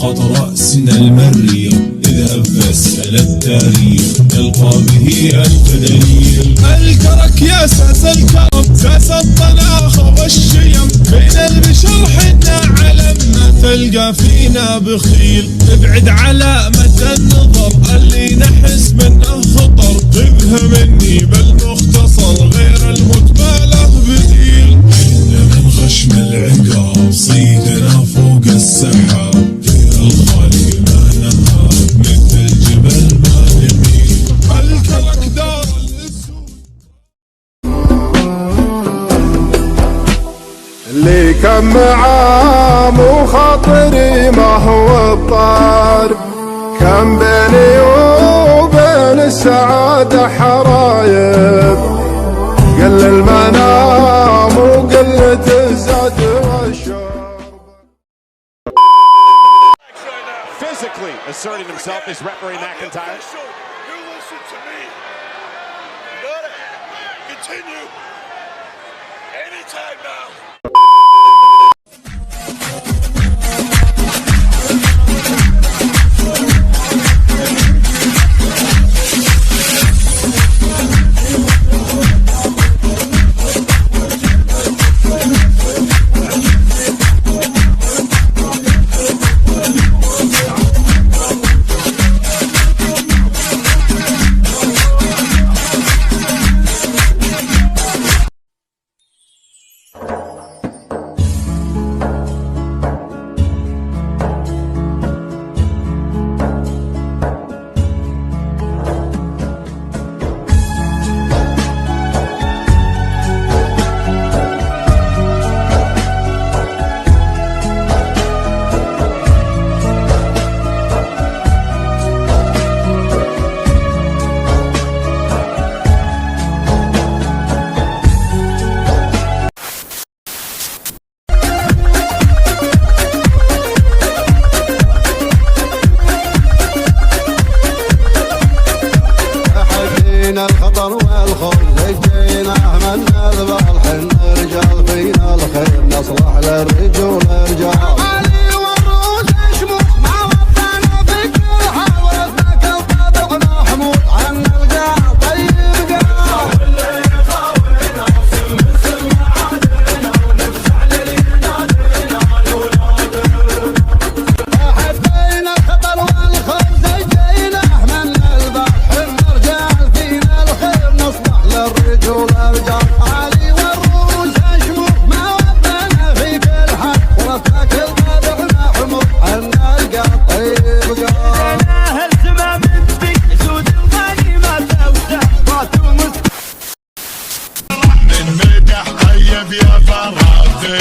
فقط رأسنا المريخ. اذهب فاسأل التاريخ تلقى به ألف دليل. الكرك يا ساس الكرم، ساس الطلاخة والشيم، بين البشر حنا علمنا تلقى فينا بخيل. ابعد علامة النظر اللي نحس منه خطر، خذها مني بالمختصر غير الموت ما له بديل. إحنا من خشم العقاب صيدنا فوق السحاب، غير الخالق ما نهاب مثل جبل ما نميل. الكرك دار الاسود اللي كان معاه مو خاطري ما هو الطار، كان بيني وبين السعادة حرايب، قل المنام وقلة الزاد والشرب. Physically asserting himself is referee McIntyre. You listen to me. You gotta continue anytime now. الخطر والخوف لقينا من نذبح حنا رجال فينا الخير نصلح للرجول رجال. علي والروس شموخ مع وطنا في كل حال ورثناك الطبع محمود عن القاع طيب قاع. واللي يخاولنا وصل مثل ما عادنا ونفزع للينادينا ولادنا. حبينا الخطر والخوف زجينا من نذبح حنا رجال فينا الخير نصلح للرجول رجال. علي والروس شموخ مع وطنا في كل حال ورثناك الطبع محمود عن القاع طيب قاع. انا هالسما من بي سود الغنيمة توسع فاتو من مدح خيب يا فراتي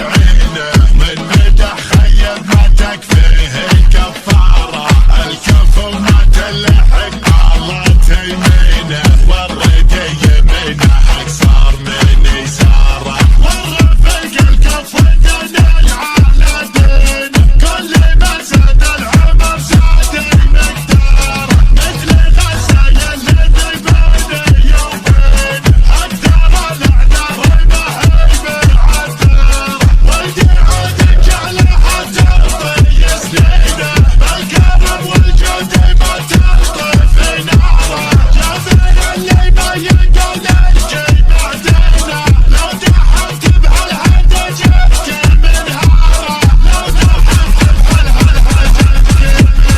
عينه، من مدح خيب ما تكفيه الكفارة، الكف وما تلحق الله يمينه، والردي يمينه اكثر من يساره، والرفيق الكف ودنا على دينه، كل ما زاد العمر زاد المقدار، مثل غزة اللي بيني وبينه، اقدر الاعذار والمهيب العذار، ولدي عود جعله حتى سنينه، بالكرم والجود ما تخطف ناره، جابر اللي ما يقول الجي بعدنا، لو دحفت بهالهدج يبكي منهاره، لو دحفت بهالهدج يبكي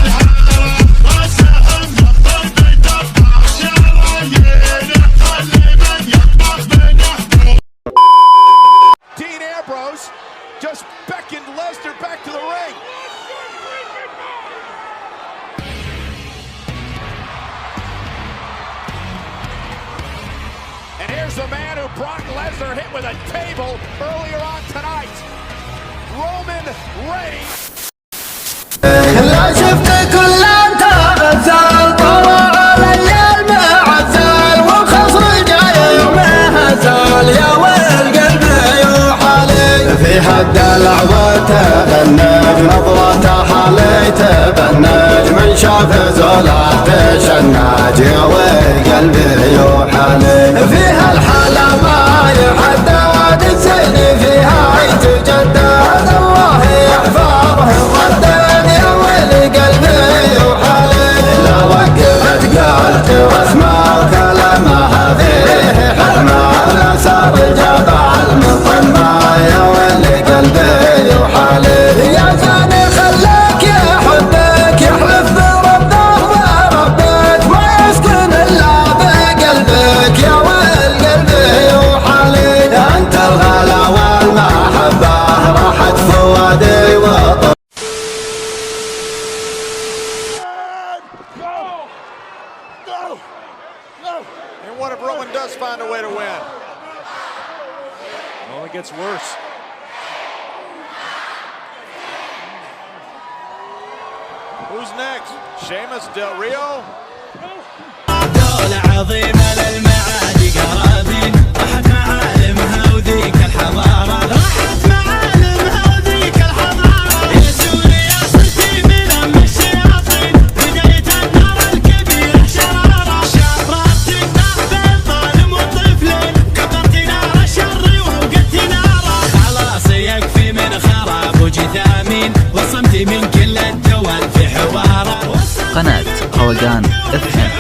منهاره، راسهم الطيب يدبح شرايينه، خلي من يطبخ بنحبه. Dean Ambrose just beckoned Lesnar back to the ring. And here's the man who Brock Lesnar hit with a table earlier on tonight, Roman Reigns. لا شفت كل انت غزال طوال الليل معزال والخصر جاي يومها زال يا ويل قلبي يوحالي في حد العوى تغنج نظرته حالي تبنج من شاف زوله تشنج يا ويل قلبي يوحالي فيها الحالة ما يحدد الزين فيها يتجدد الله يحفظه ردد يا gets worse. Who's next? Sheamus, Del Rio. دولة عظيمة للمعادي قرابين، راحت معالمها وذيك الحضارة، راحت معالمها وذيك الحضارة. يا سوريا صرتي من أم الشياطين، بداية النار الكبيرة شرارة، شربت النار بالظالم والطفلين، كبرت نار الشر ووقدت ناره. خلاص يكفي من خراب وجثامين، وصمتي من كل الدول في حواره. قناة روقان FM.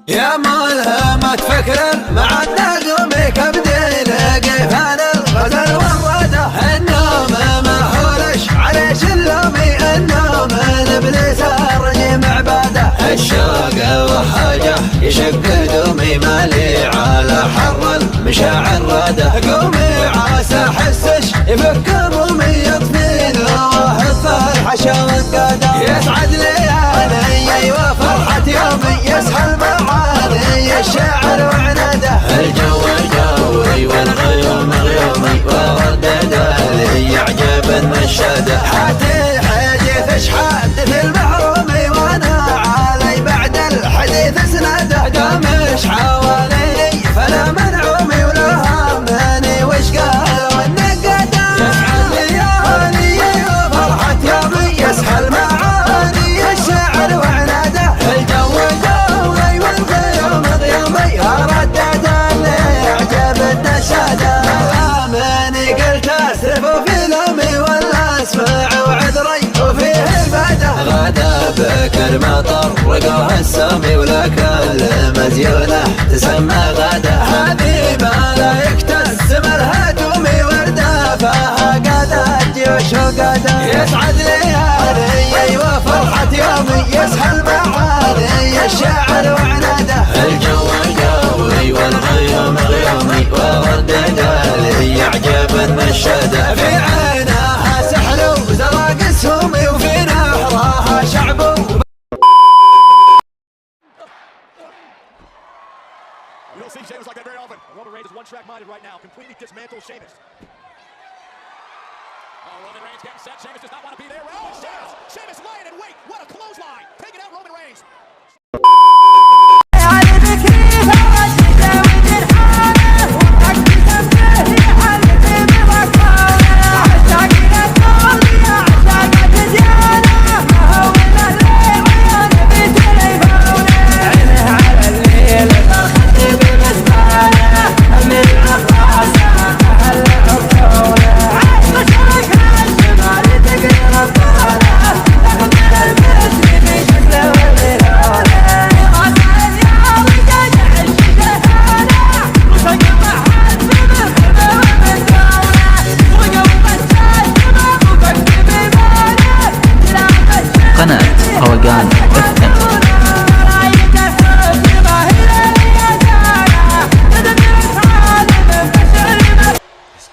يا ملهمة فكر مع النجوم كبدين قفان الغزل والردة. النوم ما حولش عليش اللومي، النوم الابليس الرجيم عباده. الشوق وحاجة يشق دومي مالي على حر المشاعر راده. قومي عسى حسش يفك همومي، يطفي نواه الفرحة والقادة. يسعد ليالي وفرحة يومي، يسهل معاني الشاعر وعناده. الجو جوي والغيوم غيومي، وردد لي عجب النشاده. حاتي حديث حادث المحرومي، وانا علي بعد الحديث اسناده. دامش حواليني فلا منعومي، ولا همني وش قال والنقاده. يسعد ليالي وفرحة يومي، يسهل معاني الشاعر وعناده. الجو جوي والغيوم غيومي، ردد اللي عجب النشاده. كلامني قلت اسرف في لومي، ولا اسمع وعذري وفيه الباده. غدا بكر مطر رقوها السامي، ولكن مزيونه تسمى غدا. هذه ملايك تسمر هدومي، ورده فيها قادة جيوش وقادة. يسعد ليالي وفرحة يومي، يسهل معاني الشاعر وعناده. الجو جوي والغيوم غيومي، وردد لي يعجب النشاده. في عينها سحل وزراق سهومي، وفي نحرها شعب. You don't see Sheamus like that very often. Roman Reigns is one-track minded right now. Completely dismantled Sheamus. Oh, Roman Reigns getting set. Sheamus does not want to be there. Oh, Sheamus! Sheamus lying in wait. What a clothesline. Taking out Roman Reigns.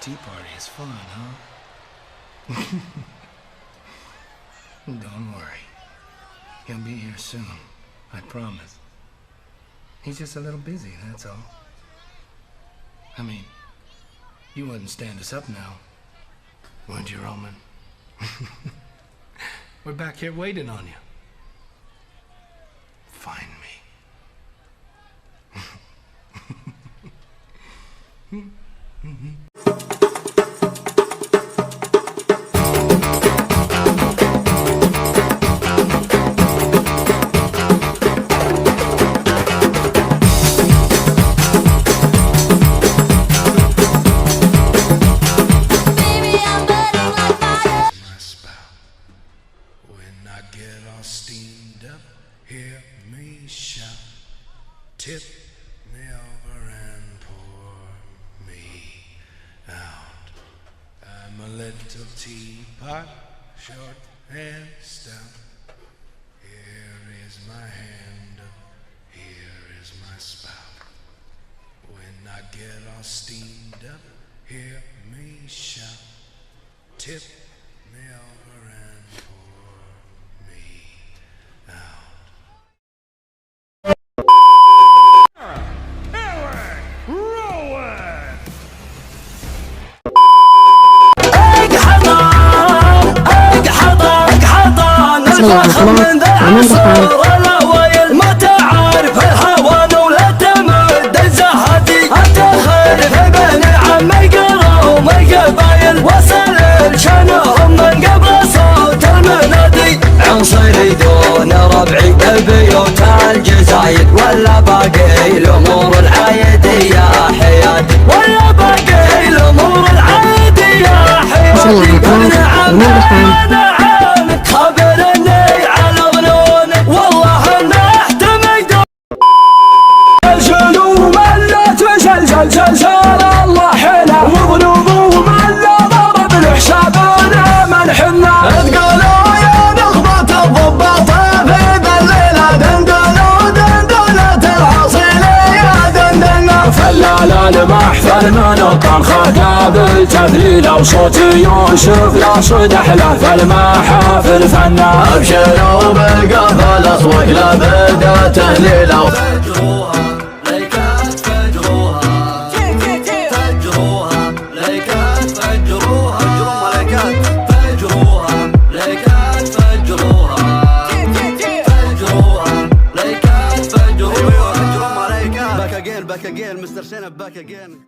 tea party is fun, huh? Don't worry. He'll be here soon. I promise. He's just a little busy, that's all. I mean, you wouldn't stand us up now, would you, Roman? We're back here waiting on you. Find me. Steamed up, hear me shout, tip me over and pour me out. I'm a little teapot, short and stout. Here is my handle, here is my spout. When I get all steamed up, hear me shout, tip me over and pour me out. من الأول ما تعرف الهوان ولا تمد الزهدي الدخل في بين عمي قروا من قبايل وصل شانهم من قبل صوت المنادي عنصري دون ربعي البيوت الجزايد ولا باقي الأمور العادية حياتي ولا باقي الأمور العادية حياتي زلزال الله حنا وذنوبهم الا ضرب لحسابنا من حنا تقولوا يا نخبة الضباط في ذا الليلة دندنوا دندنة العصيلة يا دندنا فلالان محفل من الطنخة بالتذليل وصوتي يوسف لا صدح له في المحافل فنا ابشروا بالقفل اصوك لا بدا تهليله Back again, Mr. Senna, back again.